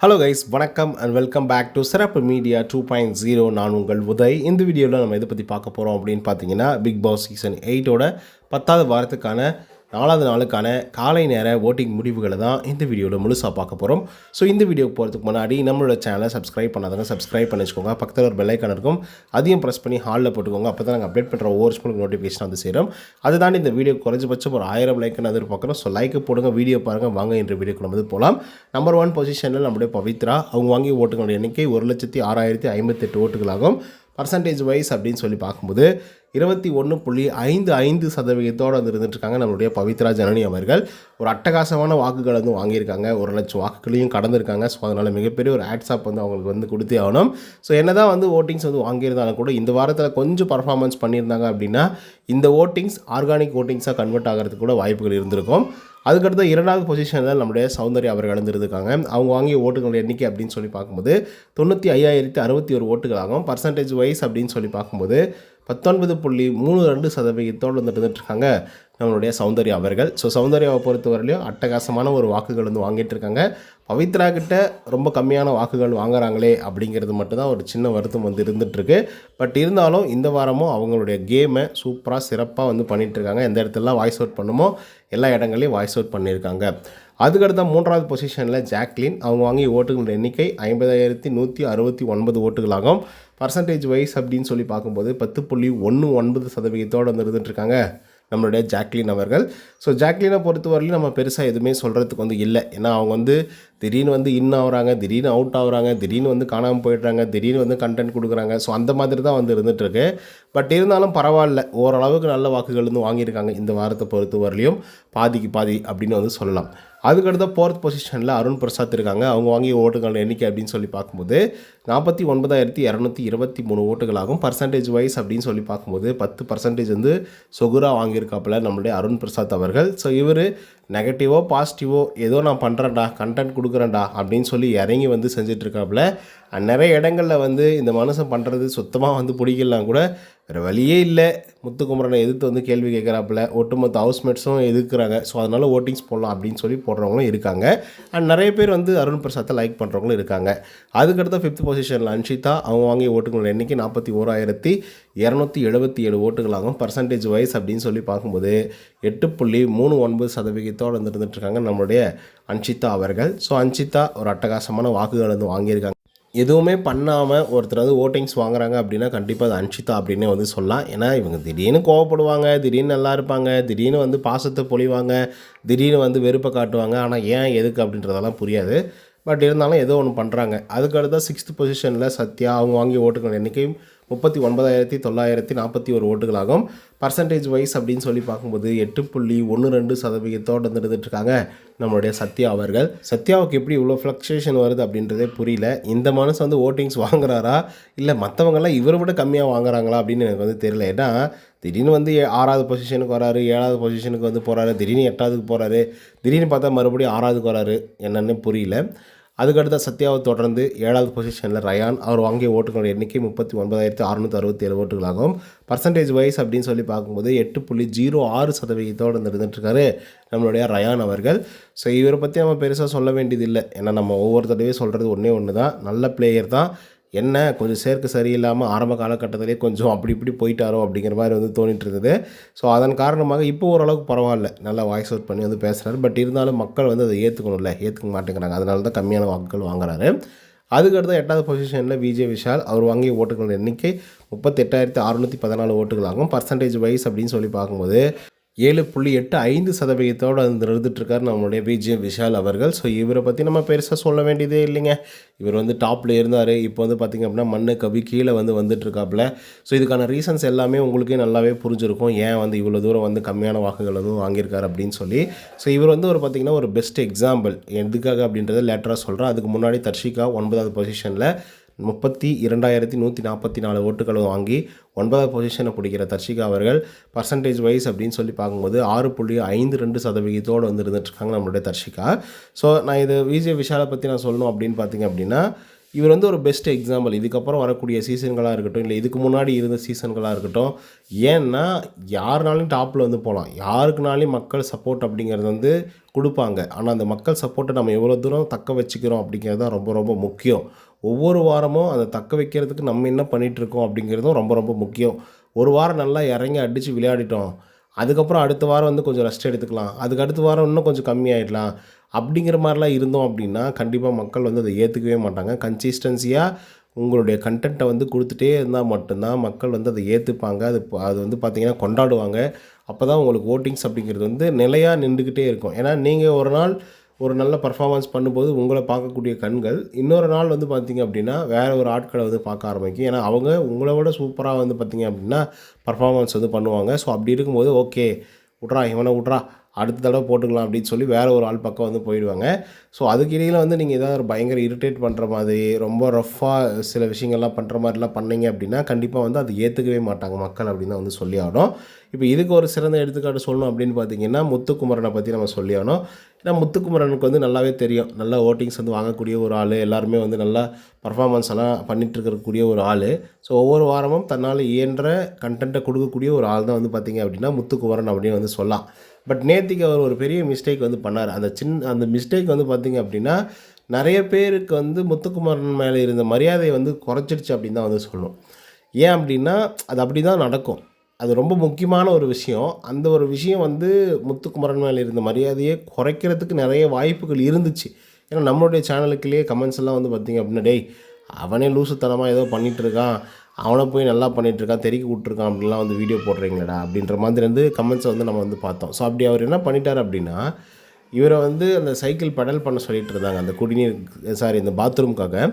Hello guys, வணக்கம் and welcome back to சிறப்பு media 2.0. நான் உங்கள் உதய். இந்த வீடியோவில் நம்ம எதை பற்றி பார்க்க போகிறோம் அப்படின்னு பார்த்தீங்கன்னா, பிக் பாஸ் சீசன் 8ஓட 10வது வாரத்துக்கான 4வது நாளுக்கான காலை நேர ஓட்டிங் முடிவுகளை தான் இந்த வீடியோவில் முழுசாக பார்க்க போகிறோம். ஸோ இந்த வீடியோக்கு போகிறதுக்கு முன்னாடி நம்மளோட சேனலை சப்ஸ்கிரைப் பண்ணாதவங்க சப்ஸ்கிரைப் பண்ணி வச்சுக்கோங்க. பக்கத்தில் ஒரு பெல் ஐக்கான் இருக்கும், அதையும் ப்ரெஸ் பண்ணி ஹாலில் போட்டுக்கோங்க. அப்போ தான் நாங்கள் அப்டேட் பண்ணுற ஒவ்வொரு ஸ்பூனுக்கு நோட்டிஃபிகேஷன் வந்து சேரும். அதை தாண்டி இந்த வீடியோ குறைஞ்சபட்சம் ஒரு 1000 லைக்குன்னு எதிர்பார்க்குறோம். ஸோ லைக்கு போடுங்க, வீடியோ பாருங்கள். வாங்க இன்று வீடியோக்கு நம்ம போகலாம். நம்பர் 1 பொசிஷனில் நம்முடைய பவித்ரா. அவங்க வாங்கிய ஓட்டுகளுடைய எண்ணிக்கை 1,06,058 ஓட்டுகளாகும். பர்சன்டேஜ் வைஸ் அப்படின்னு சொல்லி பார்க்கும்போது 21.55% வந்து இருந்துட்டுருக்காங்க நம்மளுடைய பவித்ரா ஜனனி அவர்கள். ஒரு அட்டகாசமான வாக்குகள் வந்து வாங்கியிருக்காங்க. 1,00,000 வாக்குகளையும் கடந்திருக்காங்க. ஸோ அதனால் மிகப்பெரிய ஒரு ஆட்ஸ்ஆப் வந்து அவங்களுக்கு வந்து கொடுத்தே ஆகணும். ஸோ என்ன தான் வந்து ஓட்டிங்ஸ் வந்து வாங்கியிருந்தாலும் கூட இந்த வாரத்தில் கொஞ்சம் பர்ஃபார்மன்ஸ் பண்ணியிருந்தாங்க அப்படின்னா இந்த ஓட்டிங்ஸ் ஆர்கானிக் ஓட்டிங்ஸாக கன்வெர்ட் ஆகிறதுக்கு கூட வாய்ப்புகள் இருந்திருக்கும். அதுக்கடுத்து 2வது பொசிஷனில் நம்முடைய சௌந்தர்யா அவர்கள் இருந்திருக்காங்க. அவங்க வாங்கிய ஓட்டுகள் எண்ணிக்கை அப்படின்னு சொல்லி பார்க்கும்போது 95,061 ஓட்டுகளாகும். பர்சன்டேஜ் வைஸ் அப்படின்னு சொல்லி பார்க்கும்போது 19.32% வந்து இருந்துகிட்ருக்காங்க நம்மளுடைய சௌந்தர்யா அவர்கள். ஸோ சௌந்தர்யாவை பொறுத்தவரையிலையும் அட்டகாசமான ஒரு வாக்குகள் வந்து வாங்கிட்டு இருக்காங்க. பவித்ரா கிட்ட ரொம்ப கம்மியான வாக்குகள் வாங்குறாங்களே அப்படிங்கிறது மட்டும்தான் ஒரு சின்ன வருத்தம் வந்து இருந்துகிட்ருக்கு. பட் இருந்தாலும் இந்த வாரமும் அவங்களுடைய கேமை சூப்பராக சிறப்பாக வந்து பண்ணிகிட்ருக்காங்க. எந்த இடத்துலலாம் வாய்ஸ் அவுட் பண்ணுமோ எல்லா இடங்களையும் வாய்ஸ் அவுட் பண்ணியிருக்காங்க. அதுக்கடுத்த 3வது பொசிஷனில் ஜாக்லின். அவங்க வாங்கிய ஓட்டுகளோட எண்ணிக்கை 50,169 ஓட்டுகளாகும். பர்சன்டேஜ் வைஸ் அப்படின்னு சொல்லி பார்க்கும்போது 10.19% வந்து இருந்துகிட்ருக்காங்க நம்மளுடைய ஜாக்லின் அவர்கள். ஸோ ஜாக்லினை பொறுத்தவரையிலும் நம்ம பெருசாக எதுவுமே சொல்கிறதுக்கு வந்து இல்லை. ஏன்னா அவங்க வந்து திடீர்னு வந்து இன் ஆகுறாங்க, திடீர்னு அவுட் ஆகுறாங்க, திடீர்னு வந்து காணாமல் போயிடுறாங்க, திடீர்னு வந்து கண்டென்ட் கொடுக்குறாங்க. ஸோ அந்த மாதிரி தான் வந்து இருந்துகிட்ருக்கு. பட் இருந்தாலும் பரவாயில்ல, ஓரளவுக்கு நல்ல வாக்குகள் வந்து வாங்கியிருக்காங்க இந்த வாரத்தை பொறுத்தவரையிலையும். பாதிக்கு பாதி அப்படின்னு வந்து சொல்லலாம். அதுக்கடுத்த 4th பொசிஷனில் அருண் பிரசாத் இருக்காங்க. அவங்க வாங்கிய ஓட்டுகள் எண்ணிக்கை அப்படின்னு சொல்லி பார்க்கும்போது 49,223 ஓட்டுகளாகும். பர்சன்டேஜ் வைஸ் அப்படின்னு சொல்லி பார்க்கும்போது 10% வந்து சொகுரா வாங்கியிருக்காப்புல நம்மளுடைய அருண் பிரசாத் அவர்கள். ஸோ இவர் நெகட்டிவோ பாசிட்டிவோ ஏதோ நான் பண்ணுறேன்டா, கண்டென்ட் கொடுக்குறேன்டா அப்படின்னு சொல்லி இறங்கி வந்து செஞ்சிட்ருக்காப்புல. நிறைய இடங்களில் வந்து இந்த மனுஷன் பண்ணுறது சுத்தமாக வந்து பிடிக்கலாம் கூட வேறு வழியே இல்லை. முத்துக்குமரனை எதிர்த்து வந்து கேள்வி கேட்குறாப்புல. ஒட்டுமொத்த ஹவுஸ்மேட்ஸும் எதிர்க்கிறாங்க. ஸோ அதனால் ஓட்டிங்ஸ் போடலாம் அப்படின்னு சொல்லி போடுறவங்களும் இருக்காங்க. அண்ட் நிறைய பேர் வந்து அருண் பிரசாத்தை லைக் பண்ணுறவங்களும் இருக்காங்க. அதுக்கடுத்த 5th பொசிஷனில் அன்ஷிதா. அவங்க வாங்கிய ஓட்டுகள் எண்ணிக்கை 41,277 ஓட்டுகளாகும். பர்சன்டேஜ் வைஸ் அப்படின்னு சொல்லி பார்க்கும்போது 8.39% வந்து இருந்துகிட்ருக்காங்க நம்மளுடைய அன்ஷிதா அவர்கள். ஸோ அன்ஷிதா ஒரு அட்டகாசமான வாக்குகள் வந்து வாங்கியிருக்காங்க. எதுவுமே பண்ணாமல் ஒருத்தர் வந்து ஓட்டிங்ஸ் வாங்குறாங்க அப்படின்னா கண்டிப்பாக அது அன்ஷிதா அப்படின்னே வந்து சொல்லலாம். ஏன்னா இவங்க திடீர்னு கோவப்படுவாங்க, திடீர்னு நல்லா இருப்பாங்க, திடீர்னு வந்து பாசத்தை பொழிவாங்க, திடீர்னு வந்து வெறுப்பை காட்டுவாங்க. ஆனால் ஏன் எதுக்கு அப்படின்றதெல்லாம் புரியாது. பட் இருந்தாலும் ஏதோ ஒன்று பண்ணுறாங்க. அதுக்கடுத்த 6th பொசிஷனில் சத்யா. அவங்க வாங்கிய ஓட்டுகள் எண்ணிக்கை 39,941 ஓட்டுகளாகும். பர்சன்டேஜ் வைஸ் அப்படின்னு சொல்லி பார்க்கும்போது 8.12% வந்து இருந்துகிட்ருக்காங்க நம்மளுடைய சத்யா அவர்கள். சத்யாவுக்கு எப்படி இவ்வளோ ஃப்ளக்சுவேஷன் வருது அப்படின்றதே புரியல. இந்த மனுஷன் வந்து ஓட்டிங்ஸ் வாங்குறாரா இல்லை மற்றவங்கெல்லாம் இவரை விட கம்மியாக வாங்குறாங்களா அப்படின்னு எனக்கு வந்து தெரியல. ஏன்னா திடீர்னு வந்து 6வது பொசிஷனுக்கு வராரு, 7வது பொசிஷனுக்கு வந்து போகிறாரு, திடீர்னு 8வதுக்கு போகிறாரு, திடீர்னு பார்த்தா மறுபடியும் 6வதுக்கு வராரு, என்னென்னு புரியல. அதுக்கடுத்த சத்யாவை தொடர்ந்து 7வது பொசிஷனில் ரயான். அவர் வாங்கிய ஓட்டுகளோட எண்ணிக்கை 39,667 ஓட்டுகளாகும். பர்சன்டேஜ் வைஸ் அப்படின்னு சொல்லி பார்க்கும்போது 8.06% வந்து இருந்துகிட்ருக்காரு நம்மளுடைய ரயான் அவர்கள். ஸோ இவரை பற்றி நம்ம பெருசாக சொல்ல வேண்டியதில்லை. ஏன்னா நம்ம ஒவ்வொரு தடவையும் சொல்கிறது ஒன்று தான், நல்ல பிளேயர் தான். என்ன கொஞ்சம் சேர்க்க சரியில்லாமல் ஆரம்ப காலகட்டத்திலே கொஞ்சம் அப்படி இப்படி போயிட்டாரோ அப்படிங்கிற மாதிரி வந்து தோணிட்டு இருந்தது. ஸோ அதன் காரணமாக இப்போ ஓரளவுக்கு பரவாயில்ல, நல்லா வாய்ஸ் அவுட் பண்ணி வந்து பேசுகிறாரு. பட் இருந்தாலும் மக்கள் வந்து அதை ஏற்றுக்க மாட்டேங்கிறாங்க. அதனால தான் கம்மியான வாக்குகள் வாங்குறாரு. அதுக்கடுத்து 8வது பொசிஷனில் விஜய் விஷால். அவர் வாங்கிய ஓட்டுகள் எண்ணிக்கை 38,614 ஓட்டுகளாகும். பர்சன்டேஜ் வைஸ் அப்படின்னு சொல்லி பார்க்கும்போது 7.85% வந்து இருந்துகிட்ருக்கார் நம்மளுடைய விஜய் விஷால் அவர்கள். ஸோ இவரை பற்றி நம்ம பெருசாக சொல்ல வேண்டியதே இல்லைங்க. இவர் வந்து டாப்பில் இருந்தார். இப்போ வந்து பார்த்திங்க அப்படின்னா மண்ணு கவி கீழே வந்து வந்துட்டுருக்காப்புல. ஸோ இதுக்கான ரீசன்ஸ் எல்லாமே உங்களுக்கே நல்லாவே புரிஞ்சிருக்கும். ஏன் வந்து இவ்வளோ தூரம் வந்து கம்மியான வாக்குகள் வந்து வாங்கியிருக்காரு அப்படின்னு சொல்லி. ஸோ இவர் வந்து பார்த்திங்கன்னா ஒரு பெஸ்ட் எக்ஸாம்பிள். எதுக்காக அப்படின்றத லேட்டராக சொல்கிறேன். அதுக்கு முன்னாடி தர்ஷிகா 9வது பொசிஷனில் 32,144 ஓட்டுகள் வாங்கி 9வது பொசிஷனை பிடிக்கிற தர்ஷிகா அவர்கள். பர்சன்டேஜ் வைஸ் அப்படின்னு சொல்லி பார்க்கும்போது 6.52% வந்து இருந்துகிட்ருக்காங்க நம்மளுடைய தர்ஷிகா. ஸோ நான் இது விஜய் விஷாலை பற்றி நான் சொல்லணும் அப்படின்னு பார்த்திங்க அப்படின்னா இவர் வந்து ஒரு பெஸ்ட் எக்ஸாம்பிள். இதுக்கப்புறம் வரக்கூடிய சீசன்களாக இருக்கட்டும், இல்லை இதுக்கு முன்னாடி இருந்த சீசன்களாக இருக்கட்டும். ஏன்னா யாருனாலையும் டாப்பில் வந்து போகலாம், யாருக்குனாலையும் மக்கள் சப்போர்ட் அப்படிங்கிறது வந்து கொடுப்பாங்க. ஆனால் அந்த மக்கள் சப்போர்ட்டை நம்ம எவ்வளோ தூரம் தக்க வச்சுக்கிறோம் அப்படிங்கிறது தான் ரொம்ப ரொம்ப முக்கியம். ஒவ்வொரு வாரமும் அதை தக்க வைக்கிறதுக்கு நம்ம என்ன பண்ணிகிட்ருக்கோம் அப்படிங்கிறதும் ரொம்ப ரொம்ப முக்கியம். ஒரு வாரம் நல்லா இறங்கி அடித்து விளையாடிட்டோம், அதுக்கப்புறம் அடுத்த வாரம் வந்து கொஞ்சம் ரெஸ்ட் எடுத்துக்கலாம், அதுக்கு அடுத்த வாரம் இன்னும் கொஞ்சம் கம்மியாயிடலாம் அப்படிங்கிற மாதிரிலாம் இருந்தோம் அப்படின்னா கண்டிப்பாக மக்கள் வந்து அதை ஏற்றுக்கவே மாட்டாங்க. கன்சிஸ்டன்சியாக உங்களுடைய கண்டென்ட்டை வந்து கொடுத்துட்டே இருந்தால் மட்டும்தான் மக்கள் வந்து அதை ஏற்றுப்பாங்க. அது வந்து பார்த்திங்கன்னா கொண்டாடுவாங்க. அப்போ தான் உங்களுக்கு ஓட்டிங்ஸ் அப்படிங்கிறது வந்து நிலையாக நின்றுக்கிட்டே இருக்கும். ஏன்னா நீங்கள் ஒரு நாள் ஒரு நல்ல பர்ஃபார்மன்ஸ் பண்ணும்போது உங்களை பார்க்கக்கூடிய கண்கள் இன்னொரு நாள் வந்து பார்த்திங்க அப்படின்னா வேறு ஒரு ஆட்களை வந்து பார்க்க ஆரம்பிக்கும். ஏன்னா அவங்க உங்களை விட சூப்பராக வந்து பார்த்திங்க அப்படின்னா பர்ஃபார்மன்ஸ் வந்து பண்ணுவாங்க. ஸோ அப்படி இருக்கும்போது ஓகே விட்றா இவனை விட்றா அடுத்த தடவை போட்டுக்கலாம் அப்படின்னு சொல்லி வேறு ஒரு ஆள் பக்கம் வந்து போயிடுவாங்க. ஸோ அதுக்கு இடையில் வந்து நீங்கள் ஏதாவது ஒரு பயங்கர இரிட்டேட் பண்ணுற மாதிரி ரொம்ப ரஃப்பாக சில விஷயங்கள்லாம் பண்ணுற மாதிரிலாம் பண்ணீங்க அப்படின்னா கண்டிப்பாக வந்து அது ஏற்றுக்கவே மாட்டாங்க மக்கள் அப்படின்னு தான் வந்து சொல்லி ஆகணும். இப்போ இதுக்கு ஒரு சிறந்த எடுத்துக்காட்டு சொல்லணும் அப்படின்னு பார்த்தீங்கன்னா முத்துக்குமரனை பற்றி நம்ம சொல்லி ஆகணும். ஏன்னா முத்துக்குமரனுக்கு வந்து நல்லாவே தெரியும், நல்லா ஓட்டிங்ஸ் வந்து வாங்கக்கூடிய ஒரு ஆள், எல்லாருமே வந்து நல்லா பர்ஃபார்மன்ஸ் எல்லாம் பண்ணிகிட்டு இருக்கக்கூடிய ஒரு ஆள். ஸோ ஒவ்வொரு வாரமும் தன்னால் இயன்ற கண்டென்ட்டை கொடுக்கக்கூடிய ஒரு ஆள் தான் வந்து பார்த்திங்க அப்படின்னா முத்துக்குமரன் அப்படின்னு வந்து சொல்லலாம். பட் நேத்திக்கு அவர் ஒரு பெரிய மிஸ்டேக் வந்து பண்ணார். அந்த மிஸ்டேக் வந்து பார்த்திங்க அப்படின்னா நிறைய பேருக்கு வந்து முத்துக்குமரன் மேலே இருந்த மரியாதையை வந்து குறைச்சிடுச்சு அப்படின்னு தான் வந்து சொல்லணும். ஏன் அப்படின்னா அது அப்படி தான் நடக்கும். அது ரொம்ப முக்கியமான ஒரு விஷயம். அந்த ஒரு விஷயம் வந்து முத்துக்குமரன் மேலே இருந்த மரியாதையை குறைக்கிறதுக்கு நிறைய வாய்ப்புகள் இருந்துச்சு. ஏன்னா நம்மளுடைய சேனலுக்குள்ளேயே கமெண்ட்ஸ் எல்லாம் வந்து பார்த்திங்க அப்படின்னா டேய் அவனே லூசுத்தனமாக ஏதோ பண்ணிகிட்ருக்கான், அவனை போய் நல்லா பண்ணிகிட்ருக்கான், தெறிக்கி விட்ருக்கான் அப்படின்லாம் வந்து வீடியோ போடுறீங்களடா அப்படின்ற மாதிரி வந்து கமெண்ட்ஸை வந்து நம்ம வந்து பார்த்தோம். ஸோ அப்படி அவர் என்ன பண்ணிட்டார் அப்படின்னா இவரை வந்து அந்த சைக்கிள் பெடல் பண்ண சொல்லிகிட்டு இருந்தாங்க அந்த இந்த பாத்ரூம்காக.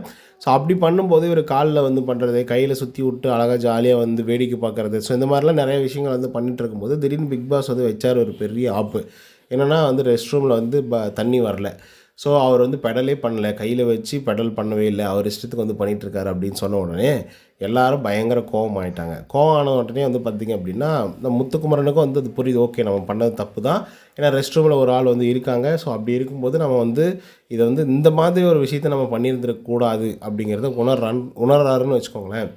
ஸோ அப்படி பண்ணும்போது இவர் காலில் வந்து பண்ணுறது, கையில் சுற்றி விட்டு அழகாக ஜாலியாக வந்து வேடிக்கை பார்க்குறது, ஸோ இந்த மாதிரிலாம் நிறைய விஷயங்கள் வந்து பண்ணிகிட்டு இருக்கும்போது திடீர்னு பிக் பாஸ் வந்து வச்சார் ஒரு பெரிய ஆப்பு. என்னென்னா வந்து ரெஸ்ட் ரூமில் வந்து தண்ணி வரல. ஸோ அவர் வந்து பெடலே பண்ணல, கையில் வச்சு பெடல் பண்ணவே இல்லை, அவர் இஷ்டத்துக்கு வந்து பண்ணிகிட்ருக்காரு அப்படின்னு சொன்ன உடனே எல்லோரும் பயங்கர கோவம் ஆகிட்டாங்க. கோவம் ஆன உடனே வந்து பார்த்திங்க அப்படின்னா இந்த முத்துக்குமரனுக்கும் வந்து அது புரியுது, ஓகே நம்ம பண்ணது தப்பு தான், ஏன்னா ரெஸ்ட் ரூமில் ஒரு ஆள் வந்து இருக்காங்க. ஸோ அப்படி இருக்கும்போது நம்ம வந்து இதை வந்து இந்த மாதிரி ஒரு விஷயத்தை நம்ம பண்ணியிருந்துடக்கூடாது அப்படிங்கிறத உணர்றாருன்னு வச்சுக்கோங்களேன்.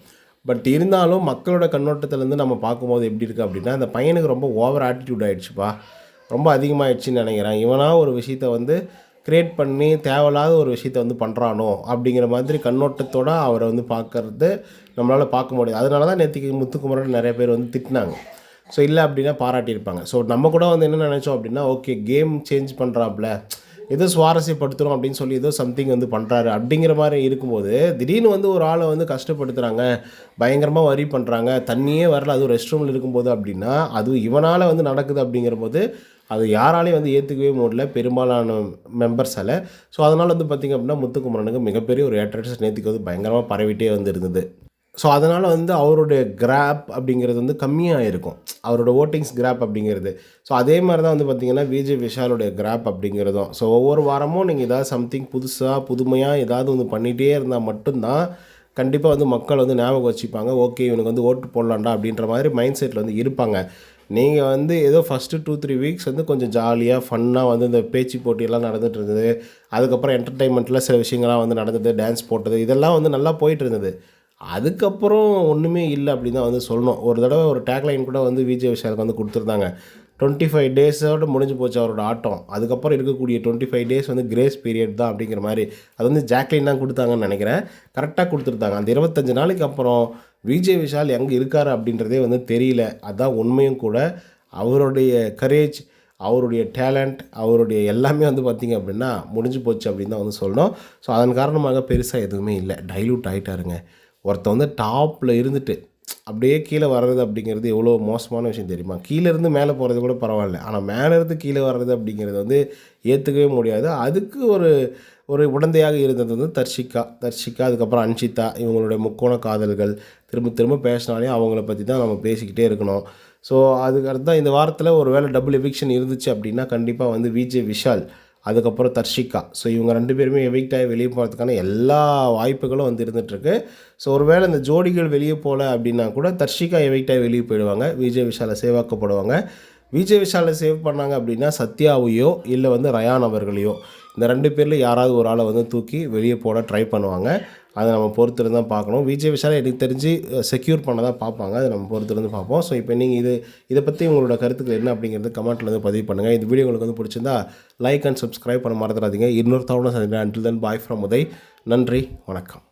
பட் இருந்தாலும் மக்களோட கண்ணோட்டத்துலேருந்து நம்ம பார்க்கும்போது எப்படி இருக்குது அப்படின்னா அந்த பையனுக்கு ரொம்ப ஓவர் ஆட்டிடியூட் ஆகிடுச்சுப்பா, ரொம்ப அதிகமாகிடுச்சின்னு நினைக்கிறேன். இவனாக ஒரு விஷயத்தை வந்து க்ரியேட் பண்ணி தேவையில்லாத ஒரு விஷயத்தை வந்து பண்ணுறானோ அப்படிங்கிற மாதிரி கண்ணோட்டத்தோடு அவரை வந்து பார்க்குறது நம்மளால் பார்க்க முடியாது. அதனால தான் நேற்றுக்கு முத்துக்குமரன் நிறைய பேர் வந்து திட்டினாங்க. ஸோ இல்லை அப்படின்னா பாராட்டியிருப்பாங்க. ஸோ நம்ம கூட வந்து என்ன நினச்சோம் அப்படின்னா ஓகே கேம் சேஞ்ச் பண்ணுறாப்புல, ஏதோ சுவாரஸ்யப்படுத்துகிறோம் அப்படின்னு சொல்லி ஏதோ சம்திங் வந்து பண்ணுறாரு அப்படிங்கிற மாதிரி இருக்கும்போது திடீர்னு வந்து ஒரு ஆளை வந்து கஷ்டப்படுத்துகிறாங்க, பயங்கரமாக வரி பண்ணுறாங்க, தண்ணியே வரல, அதுவும் ரெஸ்ட் ரூமில் இருக்கும்போது அப்படின்னா அதுவும் இவனால் வந்து நடக்குது அப்படிங்கிற போது அது யாராலையும் வந்து ஏற்றுக்கவே முடியல பெரும்பாலான மெம்பர்ஸால். ஸோ அதனால் வந்து பார்த்திங்க அப்படின்னா முத்துக்குமரனுக்கு மிகப்பெரிய ஒரு ஏற்றஸ் நேற்றுக்கு வந்து பயங்கரமாக பரவிட்டே வந்து இருந்தது. ஸோ அதனால் வந்து அவருடைய கிராப் அப்படிங்கிறது வந்து கம்மியாக இருக்கும், அவரோட ஓட்டிங்ஸ் கிராப் அப்படிங்கிறது. ஸோ அதே மாதிரி தான் வந்து பார்த்திங்கன்னா விஜய் விஷாலுடைய கிராப் அப்படிங்கிறதும். ஸோ ஒவ்வொரு வாரமும் நீங்கள் ஏதாவது சம்திங் புதுசாக புதுமையாக ஏதாவது வந்து பண்ணிகிட்டே இருந்தால் மட்டும்தான் கண்டிப்பாக வந்து மக்கள் வந்து ஞாபகம் வச்சுப்பாங்க, ஓகே இவனுக்கு வந்து ஓட்டு போடலாண்டா அப்படின்ற மாதிரி மைண்ட் செட்டில் வந்து இருப்பாங்க. நீங்கள் வந்து ஏதோ ஃபஸ்ட்டு 2-3 வீக்ஸ் வந்து கொஞ்சம் ஜாலியாக ஃபன்னாக வந்து இந்த பேச்சு போட்டியெல்லாம் நடந்துகிட்டு இருந்தது, அதுக்கப்புறம் என்டர்டெயின்மெண்ட்டில் சில விஷயங்கள்லாம் வந்து நடந்தது, டான்ஸ் போட்டது, இதெல்லாம் வந்து நல்லா போயிட்டு இருந்தது. அதுக்கப்புறம் ஒன்றுமே இல்லை அப்படின்னு தான் வந்து சொல்லணும். ஒரு தடவை ஒரு டேக்லைன் கூட வந்து விஜய் விஷாலுக்கு வந்து கொடுத்துருந்தாங்க, 25 டேஸோடு முடிஞ்சு போச்சு அவரோட ஆட்டம், அதுக்கப்புறம் இருக்கக்கூடிய 25 டேஸ் வந்து கிரேஸ் பீரியட் தான் அப்படிங்கிற மாதிரி. அது வந்து ஜாக்லின் தான் கொடுத்தாங்கன்னு நினைக்கிறேன், கரெக்டாக கொடுத்துருந்தாங்க. அந்த 25 நாளைக்கு அப்புறம் விஜய் விஷால் எங்கே இருக்கார் அப்படின்றதே வந்து தெரியல. அதுதான் உண்மையும் கூட. அவருடைய கரேஜ், அவருடைய டேலண்ட், அவருடைய எல்லாமே வந்து பார்த்திங்க அப்படின்னா முடிஞ்சு போச்சு அப்படின்னு தான் வந்து சொல்லணும். ஸோ அதன் காரணமாக பெருசாக எதுவுமே இல்லை, டைல்யூட் ஆகிட்டாருங்க. ஒருத்தர் வந்து டாப்பில் இருந்துட்டு அப்படியே கீழே வர்றது அப்படிங்கிறது எவ்வளோ மோசமான விஷயம் தெரியுமா? கீழேருந்து மேலே போகிறது கூட பரவாயில்ல, ஆனால் மேலேருந்து கீழே வர்றது அப்படிங்கிறது வந்து ஏற்றுக்கவே முடியாது. அதுக்கு ஒரு உடந்தையாக இருந்தது வந்து தர்ஷிகா, அதுக்கப்புறம் அன்ஷிதா, இவங்களுடைய முக்கோண காதல்கள். திரும்ப திரும்ப பேசினாலே அவங்கள பற்றி தான் நம்ம பேசிக்கிட்டே இருக்கணும். ஸோ அதுக்கடுத்து தான் இந்த வாரத்தில் ஒரு வேளை டபுள் எவிக்ஷன் இருந்துச்சு அப்படின்னா கண்டிப்பாக வந்து விஜய் விஷால், அதுக்கப்புறம் தர்ஷிகா, ஸோ இவங்க 2 பேருமே எவிக்ட் ஆகி வெளியே போகிறதுக்கான எல்லா வாய்ப்புகளும் வந்து இருந்துகிட்ருக்கு. ஸோ ஒரு வேளை இந்த ஜோடிகள் வெளியே போகல அப்படின்னா கூட தர்ஷிகா எவிக்ட் ஆகி வெளியே போயிடுவாங்க, விஜய் விஷாலை சேவாக்கப்படுவாங்க. விஜய் விஷாலை சேவ் பண்ணாங்க அப்படின்னா சத்யாவையோ இல்லை வந்து ரயான் அவர்களையோ, இந்த 2 பேரில் யாராவது ஒரு ஆளை வந்து தூக்கி வெளியே போட ட்ரை பண்ணுவாங்க. அதை நம்ம பொறுத்திருந்து தான் பார்க்கணும். விஜய் விஷாலை எனக்கு தெரிஞ்சு செக்யூர் பண்ண தான் பார்ப்பாங்க. அதை நம்ம பொறுத்திருந்து பார்ப்போம். ஸோ இப்போ நீங்கள் இதை பற்றி உங்களோட கருத்துக்கள் என்ன அப்படிங்கிறது கமெண்ட்டில் வந்து பதிவு பண்ணுங்கள். இந்த வீடியோ உங்களுக்கு வந்து பிடிச்சிருந்தா லைக் அண்ட் சப்ஸ்கிரைப் பண்ண மறந்துடாதீங்க. இன்னொரு தவணை சந்திக்கிறேன். Until then bye from Uday. நன்றி, வணக்கம்.